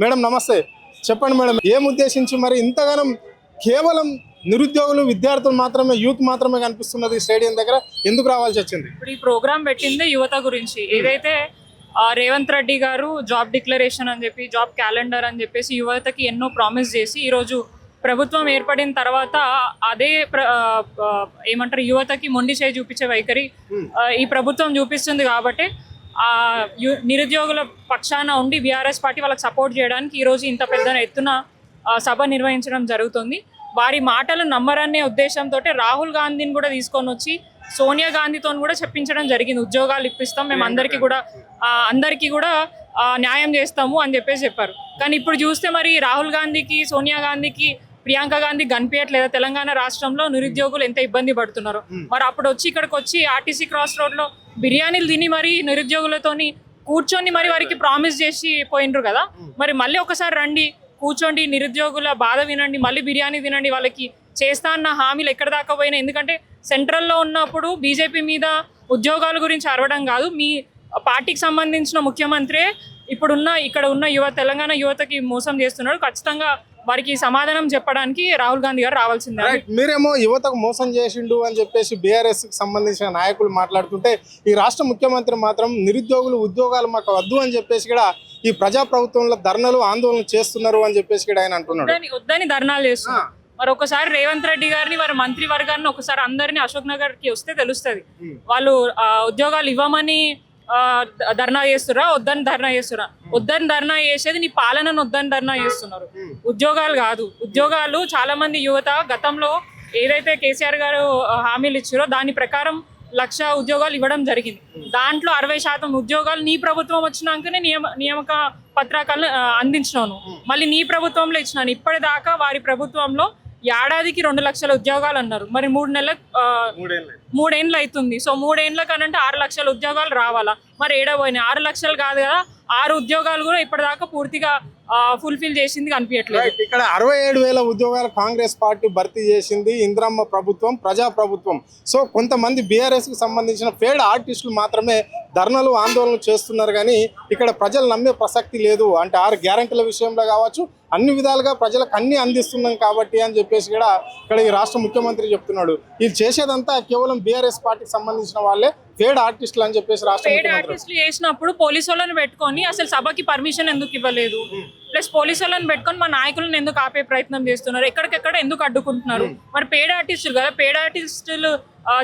Madam నమస్తే. చెప్పండి madam, ఏం ఉద్దేశించి మరి ఇంతగానం కేవలం నిరుద్యోగులు విద్యార్థులు మాత్రమే యూత్ మాత్రమే కనిపిస్తున్నది స్టేడియం దగ్గర, ఎందుకు రావాల్సి వచ్చింది? ఇప్పుడు ఈ ప్రోగ్రామ్ పెట్టింది యువత గురించి. ఏదైతే రేవంత్ రెడ్డి గారు జాబ్ డిక్లరేషన్ అని చెప్పి, జాబ్ క్యాలెండర్ అని చెప్పేసి యువతకి ఎన్నో ప్రామిస్ చేసి ఈరోజు ప్రభుత్వం ఏర్పడిన తర్వాత అదే ఏమంటారు యువతకి మొండి చేయి చూపించే వైఖరి ఈ ప్రభుత్వం చూపిస్తుంది. కాబట్టి నిరుద్యోగుల పక్షాన ఉండి బీఆర్ఎస్ పార్టీ వాళ్ళకి సపోర్ట్ చేయడానికి ఈరోజు ఇంత పెద్ద ఎత్తున సభ నిర్వహించడం జరుగుతుంది. వారి మాటలు నమ్మరనే ఉద్దేశంతో రాహుల్ గాంధీని కూడా తీసుకొని వచ్చి సోనియా గాంధీతో కూడా చెప్పించడం జరిగింది. ఉద్యోగాలు ఇప్పిస్తాం, మేము అందరికీ కూడా న్యాయం చేస్తాము అని చెప్పారు. కానీ ఇప్పుడు చూస్తే మరి రాహుల్ గాంధీకి, సోనియా గాంధీకి, ప్రియాంక గాంధీ కనిపించట్లేదా తెలంగాణ రాష్ట్రంలో నిరుద్యోగులు ఎంత ఇబ్బంది పడుతున్నారు? మరి అప్పుడు ఇక్కడికి వచ్చి ఆర్టీసీ క్రాస్ రోడ్ లో బిర్యానీలు తిని మరి నిరుద్యోగులతోని కూర్చొని మరి వారికి ప్రామిస్ చేసి పోయినరు కదా. మరి మళ్ళీ ఒకసారి రండి, కూర్చోండి, నిరుద్యోగుల బాధ వినండి, మళ్ళీ బిర్యానీ తినండి. వాళ్ళకి చేస్తా అన్న హామీలు ఎక్కడ దాకా పోయినా? ఎందుకంటే సెంట్రల్లో ఉన్నప్పుడు బీజేపీ మీద ఉద్యోగాల గురించి అరవడం కాదు, మీ పార్టీకి సంబంధించిన ముఖ్యమంత్రి ఇక్కడ ఉన్న తెలంగాణ యువతకి మోసం చేస్తున్నాడు. ఖచ్చితంగా వారికి సమాధానం చెప్పడానికి రాహుల్ గాంధీ గారు రావాల్సిందే. మీరేమో యువతకు మోసం చేసిండు అని చెప్పేసి బీఆర్ఎస్ కి సంబంధించిన నాయకులు మాట్లాడుతుంటే, ఈ రాష్ట్ర ముఖ్యమంత్రి మాత్రం నిరుద్యోగులు ఉద్యోగాలు మాకు వద్దు అని చెప్పేసి కూడా ఈ ప్రజా ప్రభుత్వంలో ధర్నాలు ఆందోళన చేస్తున్నారు అని చెప్పేసి కూడా ఆయన అంటున్నాడు. వద్దని ధర్నాలు చేస్తున్నారు. మరి ఒకసారి రేవంత్ రెడ్డి గారిని, వారి మంత్రి వర్గాన్ని ఒకసారి అందరినీ అశోక్ నగర్ కి వస్తే తెలుస్తుంది. వాళ్ళు ఉద్యోగాలు ఇవ్వమని ధర్నా చేస్తురా, వద్దని ధర్నా చేస్తురా? వద్దని ధర్నా చేసేది నీ పాలనను వద్దని ధర్నా చేస్తున్నారు, ఉద్యోగాలు కాదు. ఉద్యోగాలు చాలా మంది యువత గతంలో ఏదైతే కేసీఆర్ గారు హామీలు ఇచ్చారో దాని ప్రకారం 1,00,000 ఉద్యోగాలు ఇవ్వడం జరిగింది. దాంట్లో 60% ఉద్యోగాలు నీ ప్రభుత్వం వచ్చినాకనే నియామక పత్రాలను అందించినాను. మళ్ళీ నీ ప్రభుత్వంలో ఇచ్చినాను. ఇప్పటిదాకా వారి ప్రభుత్వంలో ఏడాదికి 2 లక్షల ఉద్యోగాలు అన్నారు. మరి 3 ఏళ్ళు అవుతుంది. సో 3 ఏళ్ళ కనంటే 6 లక్షల ఉద్యోగాలు రావాలా? మరి ఏడబోయినాయి? 6 లక్షలు కాదు కదా, 6 ఉద్యోగాలు కూడా ఇప్పటిదాకా పూర్తిగా ఫుల్ఫిల్ చేసింది కనిపించట్లేదు. ఇక్కడ 67,000 ఉద్యోగాలు కాంగ్రెస్ పార్టీ భర్తీ చేసింది, ఇంద్రమ్మ ప్రభుత్వం, ప్రజా ప్రభుత్వం. సో కొంతమంది బీఆర్ఎస్ కి సంబంధించిన పేడ్ ఆర్టిస్టులు మాత్రమే ధర్నాలు ఆందోళనలు చేస్తున్నారు, కానీ ఇక్కడ ప్రజలు నమ్మే ప్రసక్తి లేదు. అంటే 6 గ్యారెంటీల విషయంలో కావచ్చు, అన్ని విధాలుగా ప్రజలకు అన్ని అందిస్తున్నాం కాబట్టి అని చెప్పేసి కూడా ఇక్కడ ఈ రాష్ట్ర ముఖ్యమంత్రి చెప్తున్నాడు. ఇది చేసేదంతా కేవలం బీఆర్ఎస్ పార్టీకి సంబంధించిన వాళ్ళే పేడ్ ఆర్టిస్టులు అని చెప్పేసి పేడ్ ఆర్టిస్టులు చేసినప్పుడు పోలీసు వాళ్ళని పెట్టుకొని అసలు సభకి పర్మిషన్ ఎందుకు ఇవ్వలేదు? ప్లస్ పోలీసు వాళ్ళని పెట్టుకొని మా నాయకులను ఎందుకు ఆపే ప్రయత్నం చేస్తున్నారు? ఎక్కడికెక్కడ ఎందుకు అడ్డుకుంటున్నారు? మరి పేడ్ ఆర్టిస్టులు కదా, పేడ్ ఆర్టిస్టులు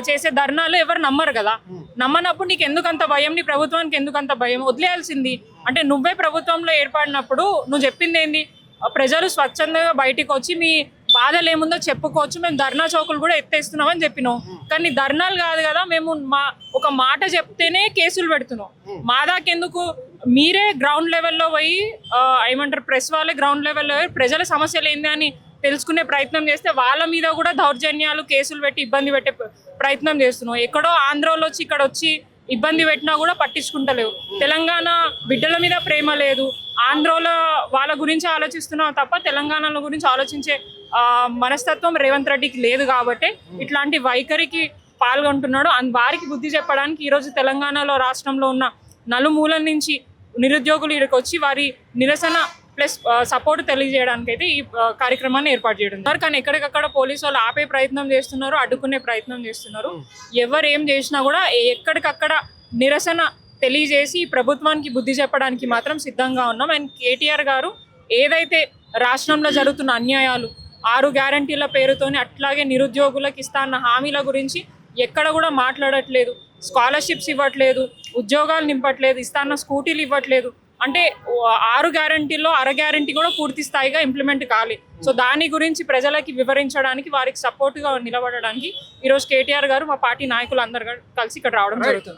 చేసే ధర్నాలు ఎవరు నమ్మరు కదా. నమ్మనప్పుడు నీకు ఎందుకు అంత భయం? నీ ప్రభుత్వానికి ఎందుకు అంత భయం? వదిలేయాల్సింది. అంటే నువ్వే ప్రభుత్వంలో ఏర్పడినప్పుడు నువ్వు చెప్పింది ఏంది? ప్రజలు స్వచ్ఛందంగా బయటికి వచ్చి మీ బాధలు ఏముందో చెప్పుకోవచ్చు, మేము ధర్నా చౌకులు కూడా ఎత్తేస్తున్నామని చెప్పినాం. కానీ ధర్నాలు కాదు కదా, మేము ఒక మాట చెప్తేనే కేసులు పెడుతున్నాం. మా దాకెందుకు? మీరే గ్రౌండ్ లెవెల్లో పోయి ఏమంటారు, ప్రెస్ వాళ్ళే గ్రౌండ్ లెవెల్లో పోయి ప్రజల సమస్యలు ఏంది అని తెలుసుకునే ప్రయత్నం చేస్తే వాళ్ళ మీద కూడా దౌర్జన్యాలు, కేసులు పెట్టి ఇబ్బంది పెట్టే ప్రయత్నం చేస్తున్నాం. ఎక్కడో ఆంధ్రాలో వచ్చి ఇక్కడ వచ్చి ఇబ్బంది పెట్టినా కూడా పట్టించుకుంటలేవు. తెలంగాణ బిడ్డల మీద ప్రేమ లేదు, ఆంధ్రాలో వాళ్ళ గురించి ఆలోచిస్తున్నావు తప్ప తెలంగాణలో గురించి ఆలోచించే మనస్తత్వం రేవంత్ రెడ్డికి లేదు. కాబట్టి ఇట్లాంటి వైఖరికి పాల్గొంటున్నాడు. వారికి బుద్ధి చెప్పడానికి ఈరోజు తెలంగాణలో రాష్ట్రంలో ఉన్న నలుమూలల నుంచి నిరుద్యోగులు ఇక్కడికి వచ్చి వారి నిరసన ప్లస్ సపోర్ట్ తెలియజేయడానికి అయితే ఈ కార్యక్రమాన్ని ఏర్పాటు చేయడం. కానీ ఎక్కడికక్కడ పోలీసు వాళ్ళు ఆపే ప్రయత్నం చేస్తున్నారు, అడ్డుకునే ప్రయత్నం చేస్తున్నారు. ఎవరు ఏం చేసినా కూడా ఎక్కడికక్కడ నిరసన తెలియజేసి ప్రభుత్వానికి బుద్ధి చెప్పడానికి మాత్రం సిద్ధంగా ఉన్నాం. అండ్ కేటీఆర్ గారు ఏదైతే రాష్ట్రంలో జరుగుతున్న అన్యాయాలు, 6 గ్యారంటీల పేరుతోని అట్లాగే నిరుద్యోగులకు ఇస్తా అన్న హామీల గురించి ఎక్కడ కూడా మాట్లాడట్లేదు. స్కాలర్షిప్స్ ఇవ్వట్లేదు, ఉద్యోగాలు నింపట్లేదు, ఇస్తా అన్న స్కూటీలు ఇవ్వట్లేదు. అంటే 6 గ్యారంటీల్లో 1/2 గ్యారంటీ కూడా పూర్తి స్థాయిగా ఇంప్లిమెంట్ కాలేదు. సో దాని గురించి ప్రజలకి వివరించడానికి, వారికి సపోర్ట్గా నిలబడడానికి ఈరోజు కేటీఆర్ గారు మా పార్టీ నాయకులు అందరు కలిసి ఇక్కడ రావడం జరుగుతుంది.